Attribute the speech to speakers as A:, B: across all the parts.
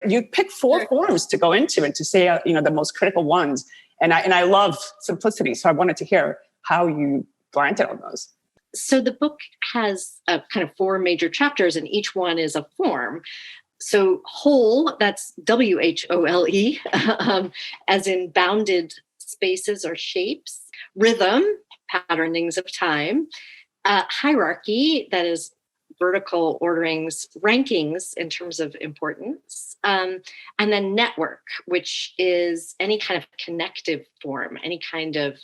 A: You pick four forms to go into and to say, the most critical ones. And I love simplicity. So I wanted to hear how you landed on those.
B: So the book has kind of four major chapters, and each one is a form. So whole, that's WHOLE, as in bounded spaces or shapes. Rhythm, patternings of time. Hierarchy, that is vertical orderings, rankings in terms of importance. And then network, which is any kind of connective form, any kind of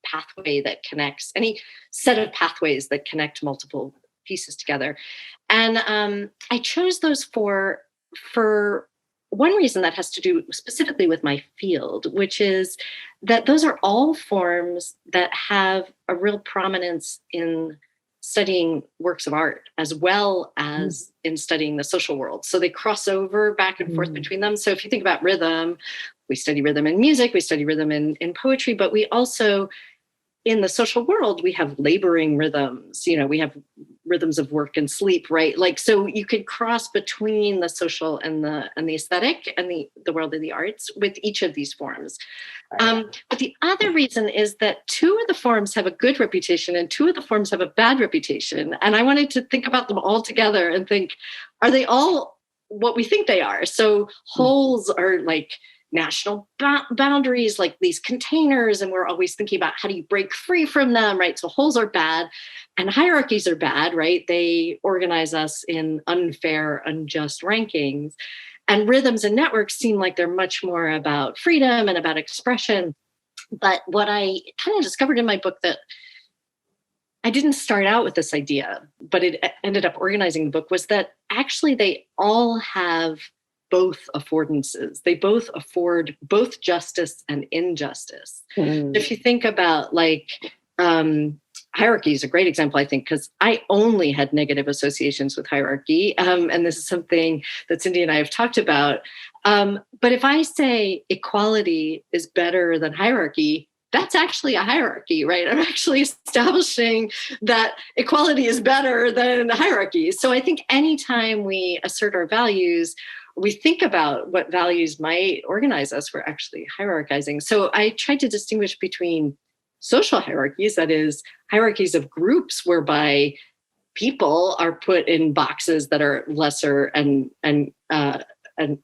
B: pathway that connects, any set of pathways that connect multiple pieces together. And I chose those for one reason that has to do specifically with my field, which is that those are all forms that have a real prominence in studying works of art as well as in studying the social world. So they cross over back and forth between them. So if you think about rhythm, we study rhythm in music, we study rhythm in poetry, but we also, in the social world, we have laboring rhythms, we have rhythms of work and sleep, right? Like, so you could cross between the social and the aesthetic and the world of the arts with each of these forms. But the other reason is that two of the forms have a good reputation and two of the forms have a bad reputation. And I wanted to think about them all together and think, are they all what we think they are? So wholes are like national boundaries, like these containers, and we're always thinking about how do you break free from them, right? So wholes are bad and hierarchies are bad, right? They organize us in unfair, unjust rankings. And rhythms and networks seem like they're much more about freedom and about expression. But what I kind of discovered in my book, that I didn't start out with this idea, but it ended up organizing the book, was that actually they all have both affordances. They both afford both justice and injustice. If you think about hierarchy is a great example, I think, because I only had negative associations with hierarchy. And this is something that Cyndi and I have talked about. But if I say equality is better than hierarchy, that's actually a hierarchy, right? I'm actually establishing that equality is better than hierarchy. So I think anytime we assert our values, we think about what values might organize us, we're actually hierarchizing. So I tried to distinguish between social hierarchies, that is, hierarchies of groups whereby people are put in boxes that are lesser and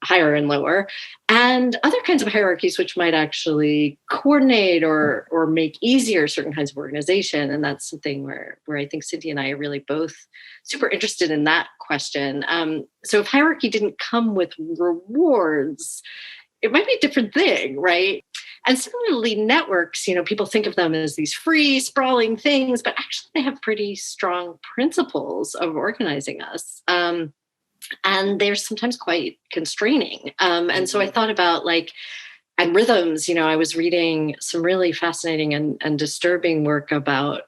B: higher and lower, and other kinds of hierarchies which might actually coordinate or make easier certain kinds of organization. And that's something where I think Cyndi and I are really both super interested in that question. So if hierarchy didn't come with rewards, it might be a different thing, right? And similarly, networks, people think of them as these free, sprawling things, but actually they have pretty strong principles of organizing us. And they're sometimes quite constraining. And so I thought about and rhythms, I was reading some really fascinating and disturbing work about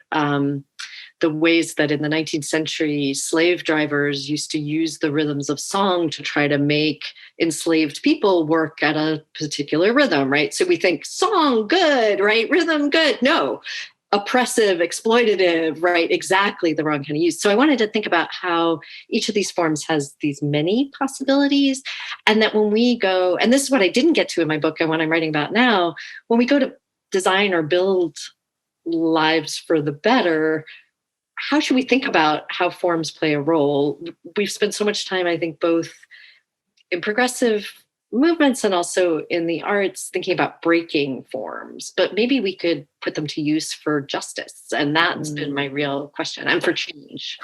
B: the ways that in the 19th century, slave drivers used to use the rhythms of song to try to make enslaved people work at a particular rhythm, right? So we think song, good, right? Rhythm, good. No. Oppressive, exploitative, right? Exactly the wrong kind of use. So I wanted to think about how each of these forms has these many possibilities. And that when we go, and this is what I didn't get to in my book and what I'm writing about now, when we go to design or build lives for the better, how should we think about how forms play a role? We've spent so much time, I think, both in progressive movements and also in the arts thinking about breaking forms, but maybe we could put them to use for justice. And that's been my real question, and for change.